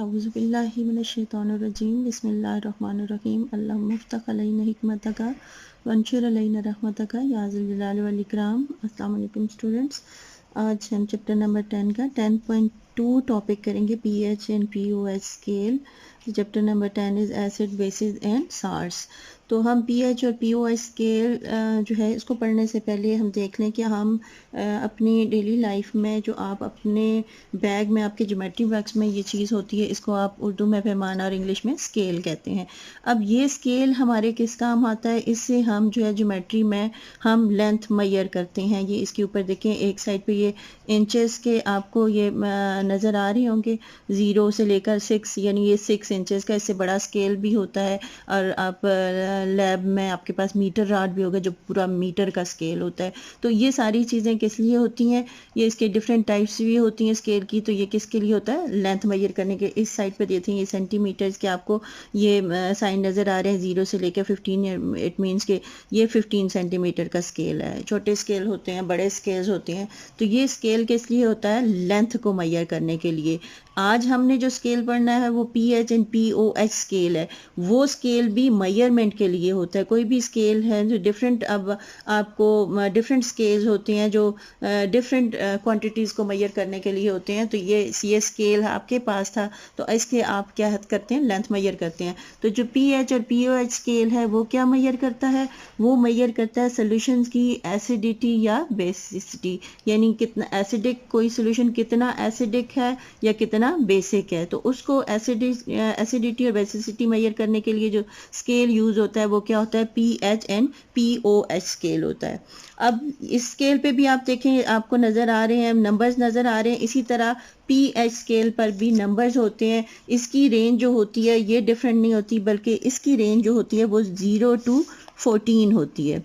अऊज़ुबिल्लाहि मिनश्शैतानिर्रजीम बिस्मिल्लाहिर्रहमानिर्रहीम अल्लाहुम्मा इफ्तह अलैना हिकमतका वंशुर अलैना रहमतका या ज़िल जलाल वल इकराम। अस्सलाम वालेकुम स्टूडेंट्स, आज हम चैप्टर नंबर 10 का 10.2 टॉपिक करेंगे, pH and pOH scale. Chapter number 10 is acid basis and salts. तो हम पीएच और पीओएच स्केल जो है इसको पढ़ने से पहले हम देख लें कि हम अपनी डेली लाइफ में जो आप अपने बैग में आपके ज्योमेट्री बॉक्स में ये चीज़ होती है, इसको आप उर्दू में पैमाना और इंग्लिश में स्केल कहते हैं। अब ये स्केल हमारे किस काम आता है, इससे हम जो है ज्योमेट्री में हम लेंथ मेजर करते हैं। ये इसके ऊपर देखें, एक साइड पे ये इंचेस के आपको ये नज़र आ रहे होंगे, 0 से लेकर 6, यानी ये 6 इंचेस का, इससे बड़ा स्केल भी होता है। और आप लैब में आपके पास मीटर रॉड भी होगा जो पूरा मीटर का स्केल होता है। तो ये सारी चीज़ें किस लिए होती हैं, ये इसके डिफरेंट टाइप्स भी होती हैं स्केल की। तो ये किसके लिए होता है, लेंथ मेजर करने के। इस साइड पे देते हैं ये सेंटीमीटर्स के, आपको ये साइन नज़र आ रहे हैं 0 से लेकर 15, इट मीन्स के ये 15 सेंटीमीटर का स्केल है। छोटे स्केल होते हैं, बड़े स्केल्स होते हैं। तो ये स्केल किस लिए होता है, लेंथ को मेजर करने के लिए। आज हमने जो स्केल पढ़ना है वो पीएच एंड पीओएच स्केल है। वो स्केल भी मेजरमेंट के लिए होता है। कोई भी स्केल है जो डिफरेंट, अब आपको डिफरेंट स्केल्स होते हैं जो डिफरेंट क्वांटिटीज़ को मेजर करने के लिए होते हैं। तो ये स्केल आपके पास था, तो इसके आप क्या करते हैं, लेंथ मेजर करते हैं। तो जो पीएच और पीओएच स्केल है वो क्या मेजर करता है, वो मेजर करता है सोल्यूशंस की एसिडिटी या बेसिसिटी, यानी कितना एसिडिक, कोई सोल्यूशन कितना एसिडिक है या कितना बेसिक है। तो उसको एसिडिटी और बेसिसिटी मेजर करने के लिए जो स्केल यूज होता है वो क्या होता है, पीएच एंड पीओएच स्केल होता है। अब इस स्केल पे भी आप देखें, आपको नज़र आ रहे हैं, नंबर्स नज़र आ रहे हैं। इसी तरह पीएच स्केल पर भी नंबर्स होते हैं। इसकी रेंज जो होती है ये डिफरेंट नहीं होती, बल्कि इसकी रेंज जो होती है वो 0 to 14 होती है।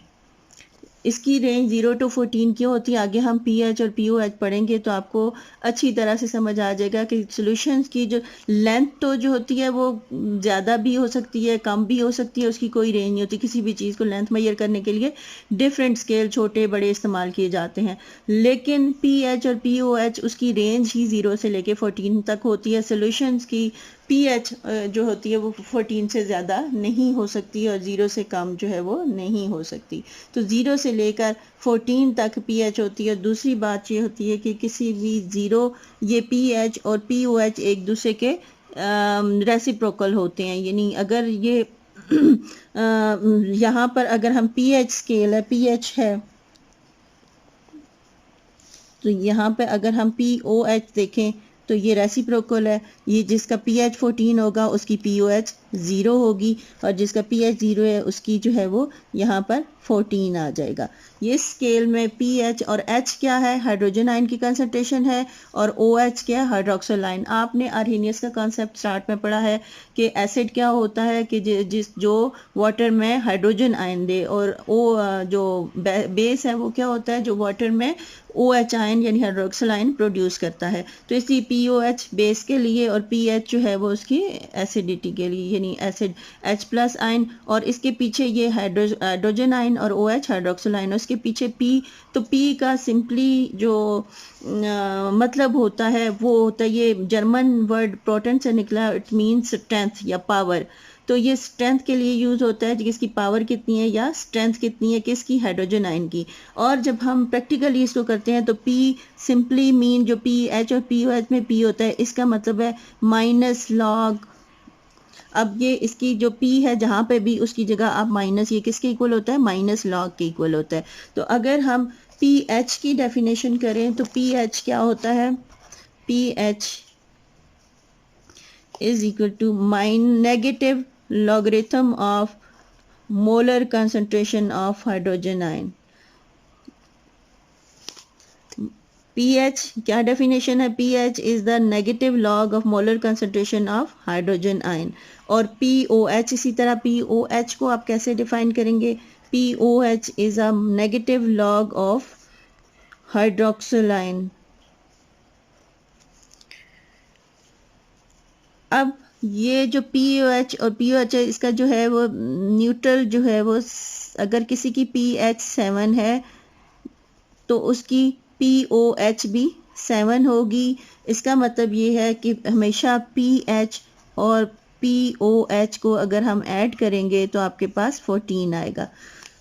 इसकी रेंज 0 to 14 क्यों होती है, आगे हम पीएच और पीओएच पढ़ेंगे तो आपको अच्छी तरह से समझ आ जाएगा कि सॉल्यूशंस की जो लेंथ तो जो होती है वो ज़्यादा भी हो सकती है, कम भी हो सकती है, उसकी कोई रेंज नहीं होती। किसी भी चीज़ को लेंथ मेजर करने के लिए डिफरेंट स्केल, छोटे बड़े इस्तेमाल किए जाते हैं। लेकिन पीएच और पीओएच उसकी रेंज ही 0 से लेके 14 तक होती है। सॉल्यूशंस की पीएच जो होती है वो 14 से ज़्यादा नहीं हो सकती और 0 से कम जो है वो नहीं हो सकती। तो 0 से लेकर 14 तक पीएच होती है। दूसरी बात ये होती है कि किसी भी 0, ये पीएच और पीओएच एक दूसरे के रेसिप्रोकल होते हैं। यानी अगर ये यहाँ पर अगर हम पीएच स्केल है, पीएच है, तो यहाँ पे अगर हम पीओएच देखें तो ये रेसिप्रोकल है। ये जिसका पीएच 14 होगा उसकी पीओएच 0 होगी, और जिसका पीएच 0 है उसकी जो है वो यहाँ पर 14 आ जाएगा। ये स्केल में पीएच और एच क्या है, हाइड्रोजन आयन की कंसंट्रेशन है, और ओएच क्या है, हाइड्रोक्सिल आयन। आपने आर्हेनियस का कॉन्सेप्ट स्टार्ट में पढ़ा है कि एसिड क्या होता है कि जो वाटर में हाइड्रोजन आयन दे, और जो बेस है वो क्या होता है, जो वाटर में OH आयन यानी हाइड्रोक्सिल आयन प्रोड्यूस करता है। तो इसलिए POH बेस के लिए और PH जो है वो उसकी एसिडिटी के लिए, यानी एसिड H+ आयन, और इसके पीछे ये हाइड्रोजन आयन और OH हाइड्रोक्सिल आयन, उसके पीछे P। तो P का सिंपली जो मतलब होता है वो होता है, ये जर्मन वर्ड प्रोटन से निकला, इट मीन्स स्ट्रेंथ या पावर। तो ये स्ट्रेंथ के लिए यूज़ होता है कि इसकी पावर कितनी है या स्ट्रेंथ कितनी है, किसकी, हाइड्रोजन आयन की। और जब हम प्रैक्टिकली इसको करते हैं तो P सिंपली मीन, जो PH और POH में P होता है इसका मतलब है माइनस लॉग। अब ये इसकी जो P है जहाँ पे भी उसकी जगह आप माइनस, ये किसके इक्वल होता है, माइनस लॉग के इक्वल होता है। तो अगर हम PH की डेफिनेशन करें तो PH क्या होता है, PH is equal to negative logarithm of molar concentration of hydrogen ion. pH क्या definition है, pH is the negative log of molar concentration of hydrogen ion. और POH इसी तरह, POH को आप कैसे define करेंगे, POH is a negative log of hydroxyl ion. अब ये जो POH और POH है इसका जो है वो न्यूट्रल जो है वो, अगर किसी की pH 7 है तो उसकी POH भी 7 होगी। इसका मतलब ये है कि हमेशा pH और POH को अगर हम ऐड करेंगे तो आपके पास 14 आएगा।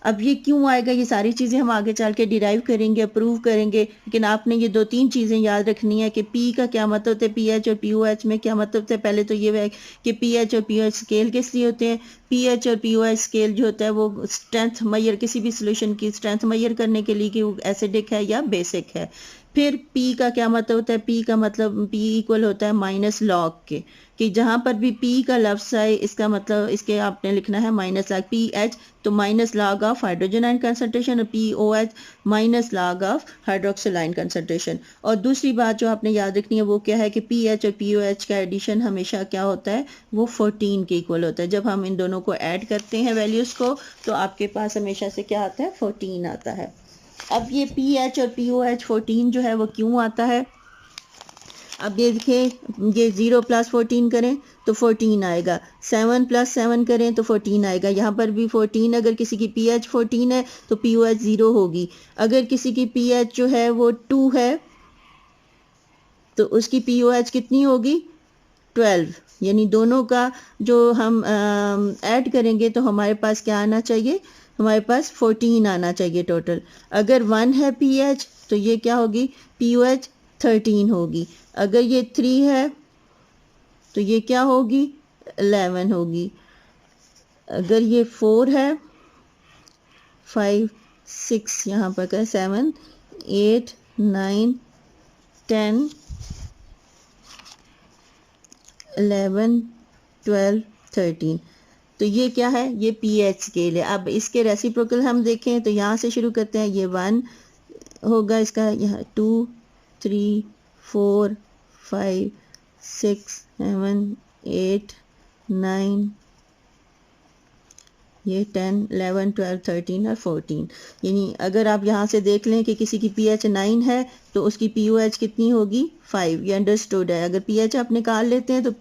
अब ये क्यों आएगा, ये सारी चीज़ें हम आगे चल के डिराइव करेंगे, अप्रूव करेंगे, लेकिन आपने ये 2-3 चीज़ें याद रखनी है कि P का क्या मतलब होता है, pH और POH में क्या मतलब होता है। पहले तो ये है कि pH और POH स्केल किस लिए होते हैं। pH और POH स्केल जो होता है वो स्ट्रेंथ मैयर, किसी भी सोल्यूशन की स्ट्रेंथ मैयर करने के लिए कि वो एसिडिक है या बेसिक है। फिर P का क्या मतलब होता है, P का मतलब P इक्वल होता है माइनस लॉग के, कि जहाँ पर भी P का लफ्ज़ आए इसका मतलब इसके आपने लिखना है माइनस लॉग। pH तो minus log of hydrogen ion concentration और POH minus log of hydroxyl ion concentration. और दूसरी बात जो आपने याद रखनी है वो क्या है कि pH और POH का एडिशन हमेशा क्या होता है, वो 14 के इक्वल होता है। जब हम इन दोनों को ऐड करते हैं वैल्यूज़ को तो आपके पास हमेशा से क्या आता है, 14 आता है। अब ये pH और POH 14 जो है वो क्यों आता है, अब ये देखें, ये 0 + 14 करें तो 14 आएगा, 7 + 7 करें तो 14 आएगा। यहाँ पर भी 14, अगर किसी की pH 14 है तो POH 0 होगी। अगर किसी की pH जो है वो 2 है तो उसकी POH कितनी होगी, 12। यानी दोनों का जो हम ऐड करेंगे तो हमारे पास क्या आना चाहिए, हमारे पास 14 आना चाहिए टोटल। अगर 1 है pH तो ये क्या होगी, POH 13 होगी। अगर ये 3 है तो ये क्या होगी, 11 होगी। अगर ये 4 है, 5 6 यहाँ पर का 7 8 9 10 11 12 13, तो ये क्या है, ये pH स्केल है। अब इसके रेसिप्रोकल हम देखें तो यहाँ से शुरू करते हैं, ये 1 होगा, इसका यहाँ 2 3 4 5 6 7 8 9, ये 10 11 12 13 और 14। यानी अगर आप यहाँ से देख लें कि किसी की pH 9 है तो उसकी POH कितनी होगी, 5। ये अंडरस्टूड है। अगर pH आप निकाल लेते हैं तो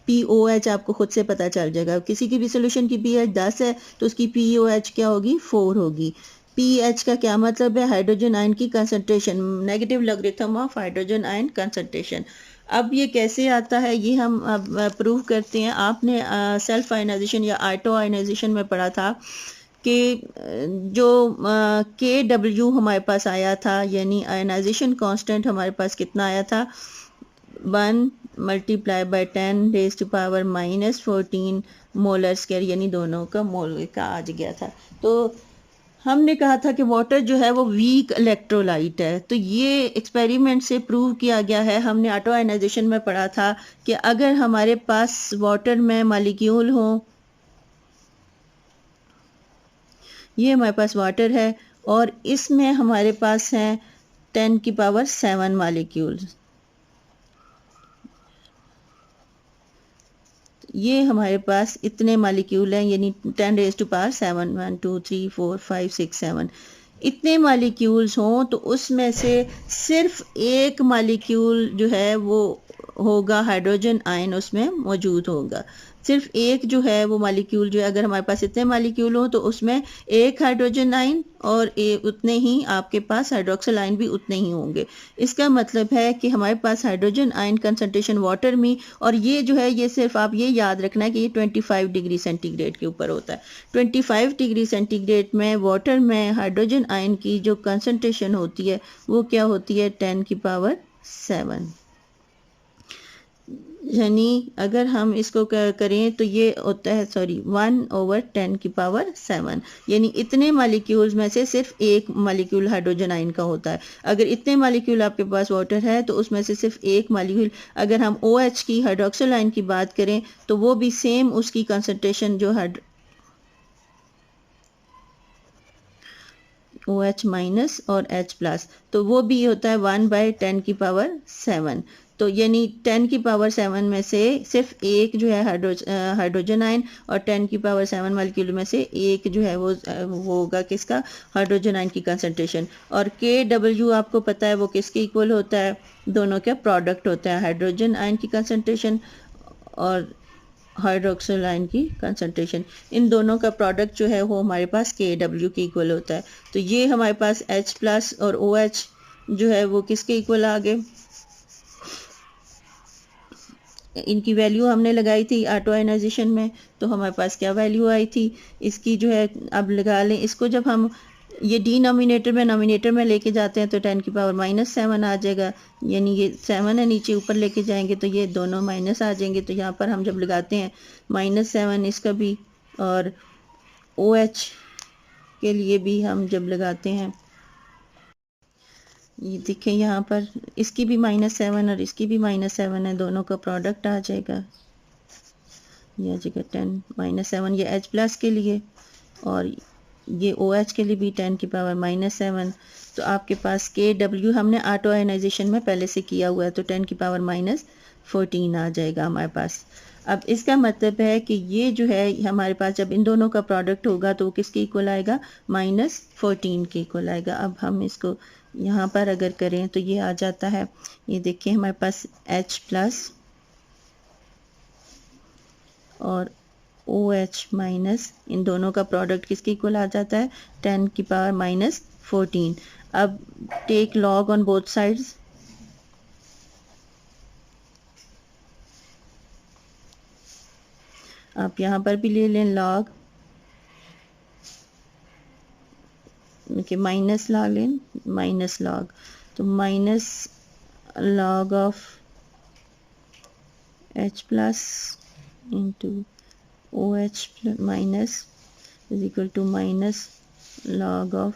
POH आपको खुद से पता चल जाएगा। किसी की भी सोल्यूशन की pH 10 है तो उसकी POH क्या होगी, 4 होगी। pH का क्या मतलब है, हाइड्रोजन आयन की concentration, negative logarithm of hydrogen ion concentration. अब ये कैसे आता है ये हम अब प्रूव करते हैं। आपने सेल्फ आयनाइजेशन या ऑटो आयनाइजेशन में पढ़ा था कि जो KW हमारे पास आया था, यानी आयनाइजेशन कांस्टेंट हमारे पास कितना आया था, 1 × 10⁻⁻⁻14 मोलर स्क्वायर, यानी दोनों का मोल का आ गया था। तो हमने कहा था कि वाटर जो है वो वीक इलेक्ट्रोलाइट है, तो ये एक्सपेरिमेंट से प्रूव किया गया है। हमने ऑटो आयनाइजेशन में पढ़ा था कि अगर हमारे पास वाटर में मॉलिक्यूल हो, ये हमारे पास वाटर है और इसमें हमारे पास हैं 10⁻7 मॉलिक्यूल्स। ये हमारे पास इतने मॉलिक्यूल हैं, यानी 10⁻7 1 2 3 4 5 6 7 इतने मॉलिक्यूल्स हों तो उसमें से सिर्फ एक मॉलिक्यूल जो है वो होगा हाइड्रोजन आयन, उसमें मौजूद होगा। सिर्फ एक जो है वो मॉलिक्यूल जो है, अगर हमारे पास इतने मॉलिक्यूल हो तो उसमें एक हाइड्रोजन आयन और उतने ही आपके पास हाइड्रोक्सिल आयन भी उतने ही होंगे। इसका मतलब है कि हमारे पास हाइड्रोजन आयन कंसंट्रेशन वाटर में, और ये जो है ये सिर्फ आप ये याद रखना है कि ये 25 डिग्री सेंटीग्रेड के ऊपर होता है। 25 डिग्री सेंटीग्रेड में वाटर में हाइड्रोजन आयन की जो कंसंट्रेशन होती है वो क्या होती है, 10⁻7। यानी अगर हम इसको करें तो ये होता है 1/10⁻7, यानी इतने मॉलिक्यूल्स में से सिर्फ एक मॉलिक्यूल हाइड्रोजन आयन का होता है। अगर इतने मॉलिक्यूल आपके पास वाटर है तो उसमें से सिर्फ एक मॉलिक्यूल, अगर हम OH की हाइड्रोक्सिल आयन की बात करें तो वो भी सेम उसकी कंसंट्रेशन जो OH- और H+, तो वो भी होता है 1/10⁻7। तो यानी 10⁻7 में से सिर्फ एक जो है हाइड्रोजन आयन और 10⁻7 मॉलिक्यूल में से एक जो है वो होगा किसका, हाइड्रोजन आयन की कंसंट्रेशन। और KW आपको पता है वो किसके इक्वल होता है, दोनों का प्रोडक्ट होता है, हाइड्रोजन आयन की कंसंट्रेशन और हाइड्रोक्सिल आयन की कंसंट्रेशन। इन दोनों का प्रोडक्ट जो है वो हमारे पास KW के इक्वल होता है। तो ये हमारे पास H+ और OH जो है वो किसके इक्वल आ गए, इनकी वैल्यू हमने लगाई थी ऑटो आयनाइजेशन में, तो हमारे पास क्या वैल्यू आई थी इसकी जो है, अब लगा लें इसको। जब हम ये डिनोमिनेटर में नोमिनेटर में लेके जाते हैं तो 10⁻⁷ आ जाएगा, यानी ये 7 है नीचे, ऊपर लेके जाएंगे तो ये दोनों माइनस आ जाएंगे। तो यहाँ पर हम जब लगाते हैं -7 इसका भी, और OH के लिए भी हम जब लगाते हैं, ये देखें यहाँ पर इसकी भी -7 और इसकी भी -7 है, दोनों का प्रोडक्ट आ जाएगा, ये आ जाएगा 10⁻7, ये H+ के लिए, और ये OH के लिए भी 10⁻⁷। तो आपके पास KW हमने ऑटो आयनाइजेशन में पहले से किया हुआ है, तो 10⁻14 आ जाएगा हमारे पास। अब इसका मतलब है कि ये जो है हमारे पास जब इन दोनों का प्रोडक्ट होगा तो वो किसके इक्वल आएगा, -14 के इक्वल आएगा। अब हम इसको यहाँ पर अगर करें तो ये आ जाता है, ये देखिए हमारे पास H+ और OH- इन दोनों का प्रोडक्ट किसके इक्वल आ जाता है, 10⁻14। अब take log on both sides, आप यहाँ पर भी ले लें लॉग, कि माइनस लॉग लें, माइनस लॉग, तो minus log of H+ into OH minus is equal to minus log of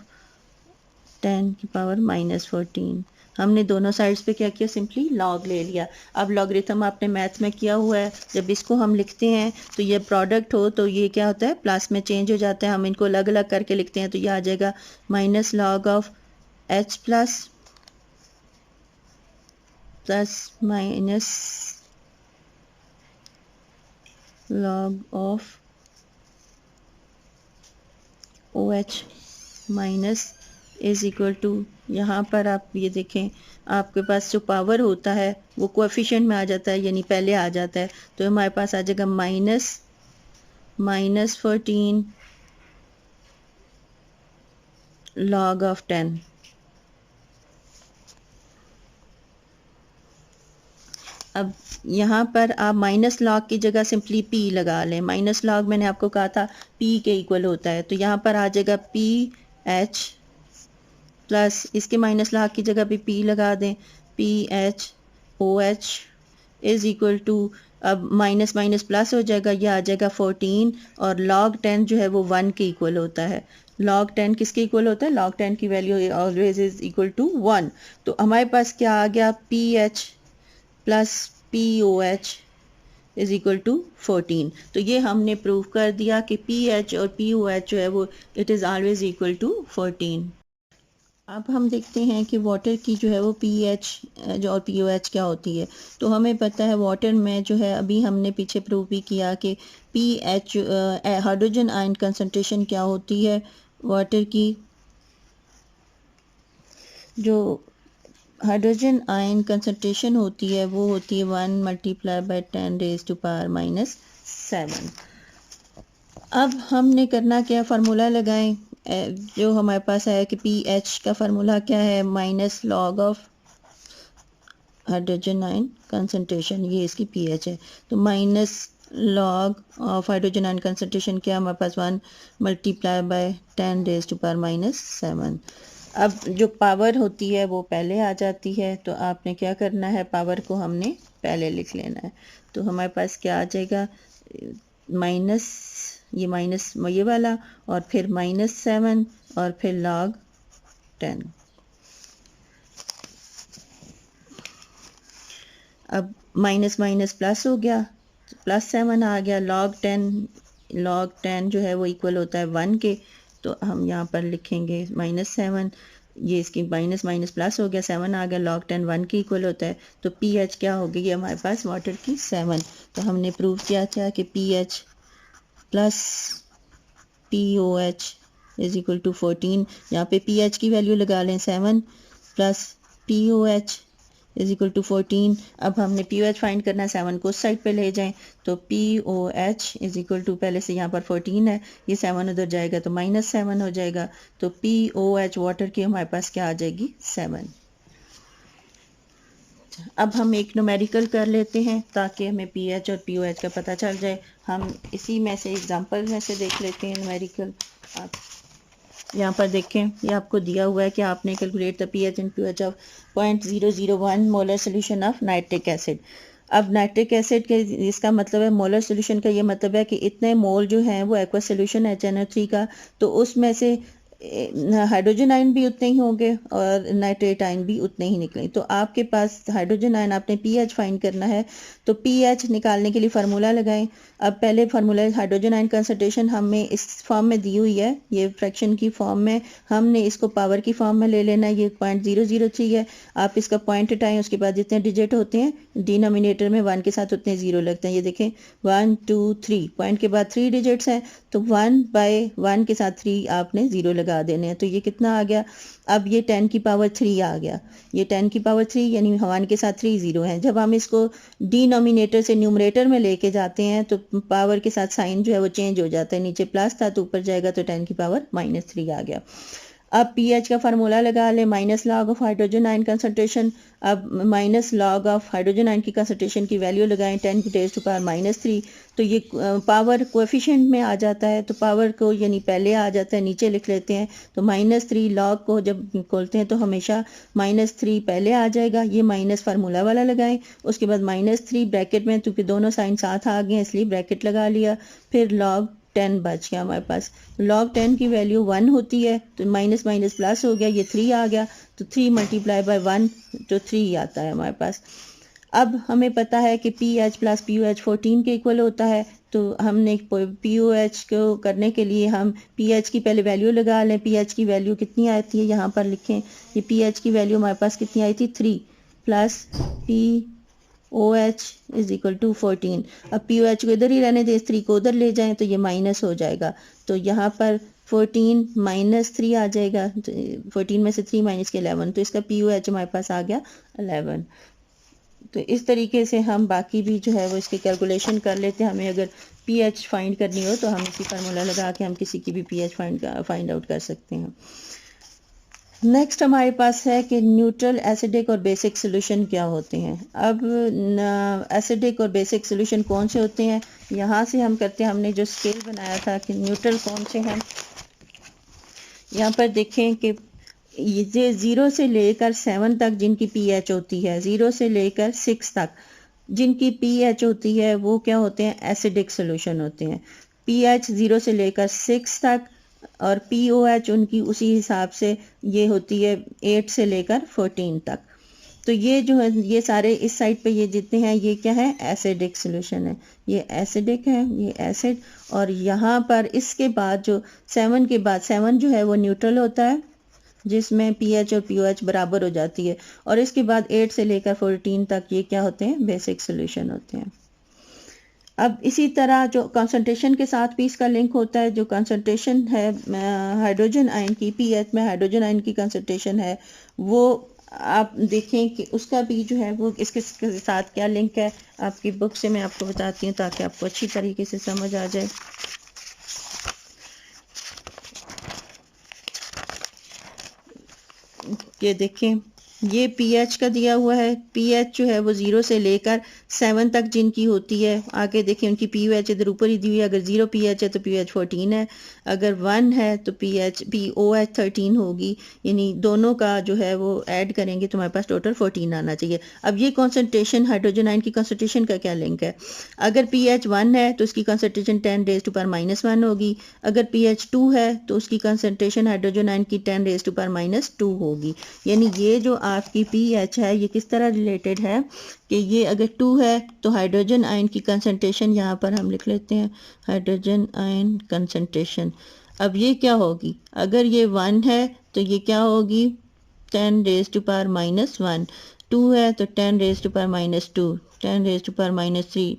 10⁻14। हमने दोनों साइड्स पे क्या किया, सिंपली लॉग ले लिया। अब लॉगरिथम आपने मैथ में किया हुआ है, जब इसको हम लिखते हैं तो ये प्रोडक्ट हो तो ये क्या होता है, प्लस में चेंज हो जाता है। हम इनको अलग अलग करके लिखते हैं तो ये आ जाएगा minus log of H+ plus minus log of OH minus is equal to, यहाँ पर आप ये देखें आपके पास जो पावर होता है वो कोएफिशिएंट में आ जाता है, यानी पहले आ जाता है, तो हमारे पास आ जाएगा -14 log ऑफ 10। अब यहाँ पर आप माइनस लॉग की जगह सिंपली P लगा लें। माइनस लॉग मैंने आपको कहा था P के इक्वल होता है, तो यहाँ पर आ जाएगा PH प्लस, इसके माइनस लॉग की जगह भी P लगा दें, PHOH इज इक्वल टू, अब माइनस माइनस प्लस हो जाएगा, यह आ जाएगा 14, और log 10 जो है वो 1 के इक्वल होता है। log 10 किसके इक्वल होता है, log 10 की value always is equal to 1। तो हमारे पास क्या आ गया, PH plus POH is equal to 14। तो ये हमने प्रूव कर दिया कि PH और POH जो है वो it is always equal to 14। अब हम देखते हैं कि वाटर की जो है वो pH जो और POH क्या होती है। तो हमें पता है वाटर में जो है, अभी हमने पीछे प्रूव भी किया कि pH हाइड्रोजन आयन कंसंट्रेशन क्या होती है वाटर की, जो हाइड्रोजन आयन कंसंट्रेशन होती है वो होती है 1 × 10⁻⁷। अब हमने करना क्या, फार्मूला लगाएं, जो हमारे पास है कि pH का फार्मूला क्या है, minus log of hydrogen ion concentration, ये इसकी pH है, तो minus log of hydrogen ion concentration क्या हमारे पास 1 × 10⁻⁷। अब जो पावर होती है वो पहले आ जाती है, तो आपने क्या करना है, पावर को हमने पहले लिख लेना है। तो हमारे पास क्या आ जाएगा, माइनस ये वाला, और फिर -7 और फिर log 10। अब माइनस माइनस प्लस हो गया, +7 आ गया, log 10 जो है वो इक्वल होता है 1 के, तो हम यहाँ पर लिखेंगे -7, ये इसकी माइनस माइनस प्लस हो गया, 7 आ गया, log 10 1 के इक्वल होता है, तो pH क्या हो गई हमारे पास वाटर की 7। तो हमने प्रूव किया था कि pH plus POH is equal to 14। यहाँ पे pH की वैल्यू लगा लें 7 plus POH is equal to 14। अब हमने POH फाइंड करना है, 7 को उस साइड पे ले जाएं, तो POH इज इक्वल टू, पहले से यहाँ पर 14 है, ये 7 उधर जाएगा तो -7 हो जाएगा, तो POH वाटर की हमारे पास क्या आ जाएगी 7। अब हम एक न्यूमेरिकल कर लेते हैं ताकि हमें पीएच और पीओएच का पता चल जाए। हम इसी में से एग्जांपल में से देख लेते हैं न्यूमेरिकल। आप यहाँ पर देखें, ये आपको दिया हुआ है कि आपने calculate the pH and pOH of 0.001 molar solution of nitric acid. अब नाइट्रिक एसिड के इसका मतलब है मोलर सोल्यूशन का ये मतलब है कि इतने मोल जो हैं वो एक्वा सोल्यूशन है HNO3 का, तो उसमें से हाइड्रोजन आयन भी उतने ही होंगे और नाइट्रेट आयन भी उतने ही निकलेंगे। तो आपके पास हाइड्रोजन आयन आपने पीएच फाइंड करना है, तो पीएच निकालने के लिए फार्मूला लगाएं। अब पहले फार्मूला हाइड्रोजन आयन कंसंट्रेशन हमें इस फॉर्म में दी हुई है, ये फ्रैक्शन की फॉर्म में, हमने इसको पावर की फॉर्म में ले लेना है। ये 0.003 है, आप इसका पॉइंट हटाएं, उसके बाद जितने डिजिट होते हैं डिनोमिनेटर में 1 के साथ उतने जीरो लगते हैं। ये देखें 1 2 3, पॉइंट के बाद 3 डिजिट्स हैं, तो 1/1 के साथ 3 आपने जीरो लगा देने हैं। तो ये कितना आ गया, अब ये 10 की पावर 3 आ गया। ये 10 की पावर 3 यानी 1 के साथ 3 जीरो हैं। जब हम इसको डिनोमिनेटर से न्यूमरेटर में लेके जाते हैं तो पावर के साथ साइन जो है वो चेंज हो जाता है, नीचे प्लस था तो ऊपर जाएगा, तो 10 की पावर -3 आ गया। अब पीएच का फार्मूला लगा ले, minus log of hydrogen ion concentration. अब minus log of hydrogen ion की कंसंट्रेशन की वैल्यू लगाएं 10 की टेस्ट पावर -3, तो ये पावर कोएफिशिएंट में आ जाता है, तो पावर को यानी पहले आ जाता है, नीचे लिख लेते हैं। तो -3 लॉग को जब खोलते हैं तो हमेशा -3 पहले आ जाएगा। ये माइनस फार्मूला वाला लगाएं, उसके बाद -3 ब्रैकेट में, क्योंकि दोनों साइन साथ आ गए हैं इसलिए ब्रैकेट लगा लिया। फिर लॉग 10 बच गया हमारे पास। लॉग 10 की वैल्यू 1 होती है, तो माइनस माइनस प्लस हो गया, ये 3 आ गया, तो 3 मल्टीप्लाई बाय 1 तो 3 आता है हमारे पास। अब हमें पता है कि पीएच प्लस पीओएच 14 के इक्वल होता है, तो हमने पीओएच को करने के लिए हम पीएच की पहले वैल्यू लगा लें। पीएच की वैल्यू कितनी आती है यहाँ पर लिखें, ये पीएच की वैल्यू हमारे पास कितनी आई थी 3 plus POH is equal to 14। अब POH को इधर ही रहने दें, 3 को उधर ले जाएं तो ये माइनस हो जाएगा, तो यहाँ पर 14 -3 आ जाएगा, 14 में से 3 माइनस के 11, तो इसका POH हमारे पास आ गया 11। तो इस तरीके से हम बाकी भी जो है वो इसकी कैलकुलेशन कर लेते हैं। हमें अगर पीएच फाइंड करनी हो तो हम इसी फार्मूला लगा के हम किसी की भी पीएच फाइंड आउट कर सकते हैं। नेक्स्ट हमारे पास है कि न्यूट्रल, एसिडिक और बेसिक सोल्यूशन क्या होते हैं। अब एसिडिक और बेसिक सोल्यूशन कौन से होते हैं, यहाँ से हम करते हैं। हमने जो स्केल बनाया था कि न्यूट्रल कौन से हैं, यहाँ पर देखें कि ये 0 से लेकर 7 तक जिनकी पीएच होती है, 0 से लेकर 6 तक जिनकी पीएच होती है वो क्या होते हैं, एसिडिक सोल्यूशन होते हैं। पीएच 0 से लेकर 6 तक और पीओएच उनकी उसी हिसाब से ये होती है 8 से लेकर 14 तक। तो ये जो है ये सारे इस साइड पे ये जितने हैं ये क्या है, एसिडिक सोल्यूशन है, ये एसिडिक है, ये एसिड। और यहाँ पर इसके बाद जो 7 के बाद 7 जो है वो न्यूट्रल होता है, जिसमें पीएच और पीओएच बराबर हो जाती है। और इसके बाद 8 से लेकर 14 तक ये क्या होते हैं, बेसिक सोल्यूशन होते हैं। अब इसी तरह जो कंसंट्रेशन के साथ भी इसका लिंक होता है, जो कंसंट्रेशन है हाइड्रोजन आयन की, पीएच में हाइड्रोजन आयन की कंसंट्रेशन है, वो आप देखें कि उसका भी जो है वो इसके साथ क्या लिंक है। आपकी बुक से मैं आपको बताती हूँ ताकि आपको अच्छी तरीके से समझ आ जाए। ये देखें, ये पीएच का दिया हुआ है। पीएच जो है वो 0 से लेकर 7 तक जिनकी होती है, आगे देखें उनकी पीओएच इधर ऊपर ही दी हुई है। अगर 0 पीएच है तो पीओएच 14 है, अगर 1 है तो पीओएच 13 होगी, यानी दोनों का जो है वो ऐड करेंगे तो हमारे पास टोटल 14 आना चाहिए। अब ये कॉन्सेंट्रेशन हाइड्रोजन आयन की कॉन्सेंट्रेशन का क्या लिंक है, अगर पीएच 1 है तो उसकी कॉन्सेंट्रेशन 10⁻⁻1 होगी, अगर पीएच 2 है तो उसकी कॉन्सेंट्रेशन हाइड्रोजन आयन की 10⁻⁻2 होगी। यानी ये जो आपकी पीएच है ये किस तरह रिलेटेड है कि ये अगर 2 है तो हाइड्रोजन आयन की कंसंट्रेशन यहाँ पर हम लिख लेते हैं, हाइड्रोजन आयन कंसंट्रेशन। अब ये क्या होगी, अगर ये 1 है तो ये क्या होगी 10⁻⁻1, 2 है तो 10⁻⁻2, 10⁻⁻3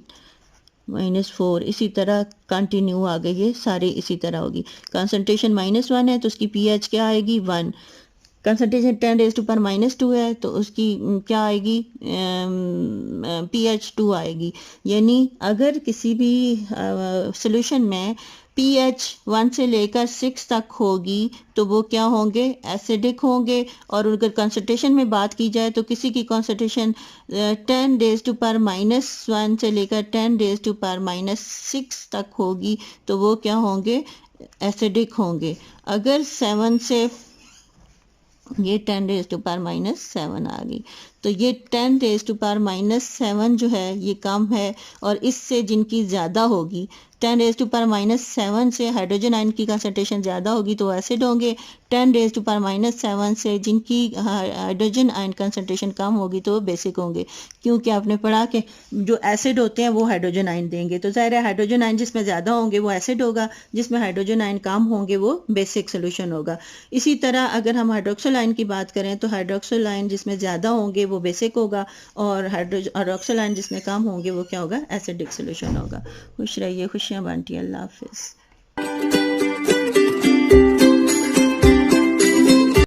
-4, इसी तरह कंटिन्यू आ गई, ये सारे इसी तरह होगी। कंसंट्रेशन -1 है तो उसकी पीएच क्या आएगी 1, कंसंट्रेशन 10⁻⁻2 है तो उसकी क्या आएगी, pH 2 आएगी। यानी अगर किसी भी सोल्यूशन में pH 1 से लेकर 6 तक होगी तो वो क्या होंगे, एसिडिक होंगे। और अगर कंसंट्रेशन में बात की जाए तो किसी की कंसंट्रेशन 10 रेज़ टू पावर -1 से लेकर 10 रेज़ टू पावर -6 तक होगी तो वो क्या होंगे, एसिडिक होंगे। अगर 7 से, ये 10 रेज़ टू पावर -7 आ गई, तो ये 10 रेज़ टू पावर -7 जो है ये कम है। और इससे जिनकी ज़्यादा होगी, 10 रेज़ टू पावर -7 से हाइड्रोजन आयन की कंसंट्रेशन ज़्यादा होगी तो एसिड होंगे। 10 रेज़ टू पावर -7 से जिनकी हाइड्रोजन आयन कंसंट्रेशन कम होगी तो वो बेसिक होंगे, क्योंकि आपने पढ़ा कि जो एसिड होते हैं वो हाइड्रोजन आयन देंगे, तो ज़ाहिर है हाइड्रोजन आयन जिसमें ज़्यादा होंगे वो एसिड होगा, जिसमें हाइड्रोजन आयन कम होंगे वो बेसिक सोल्यूशन होगा। इसी तरह अगर हम हाइड्रोक्सिल आयन की बात करें तो हाइड्रोक्सिल आयन जिसमें ज़्यादा होंगे वो बेसिक होगा, और हाइड्रोक्सिल आयन जिसमें कम होंगे वो क्या होगा, एसिडिक सोल्यूशन होगा। खुश रहिए, खुशियाँ बांटिए, अल्लाह हाफिज़।